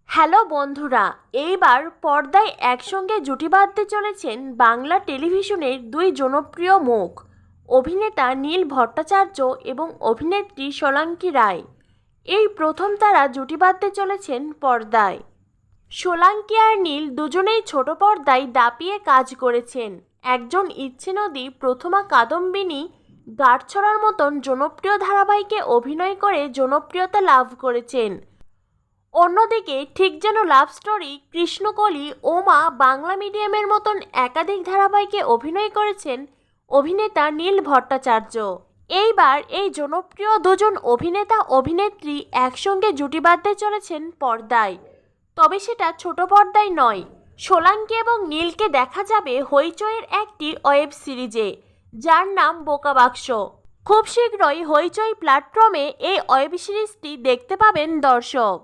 Hello বন্ধুরা, এইবার পর্দায় একসঙ্গে জুটি বাঁধতে চলেছেন বাংলা টেলিভিশনের দুই জনপ্রিয় মুখ, অভিনেতা নীল ভট্টাচার্য এবং অভিনেত্রী সোলাঙ্কি রায়। এই প্রথম তারা জুটি বাঁধতে চলেছেন পর্দায়। সোলাঙ্কি আর নীল দুজনেই ছোট পর্দায় দাপিয়ে কাজ করেছেন। একজন ইচ্ছে নদী, প্রথমা কাদম্বিনী, গাঁটছড়ার মতন জনপ্রিয় ধারাবাহিকে অভিনয় করে জনপ্রিয়তা লাভ করেছেন। অন্যদিকে ঠিক যেন লাভ স্টোরি, কৃষ্ণকলি, ওমা, বাংলা মিডিয়ামের মতন একাধিক ধারাবাহিকে অভিনয় করেছেন অভিনেতা নীল ভট্টাচার্য। এইবার এই জনপ্রিয় দুজন অভিনেতা অভিনেত্রী একসঙ্গে জুটি বাঁধতে চলেছেন পর্দায়, তবে সেটা ছোট পর্দায় নয়। সোলাঙ্কি এবং নীলকে দেখা যাবে হইচইয়ের একটি ওয়েব সিরিজে, যার নাম বোকা বাক্স। খুব শীঘ্রই হইচই প্ল্যাটফর্মে এই ওয়েব সিরিজটি দেখতে পাবেন দর্শক।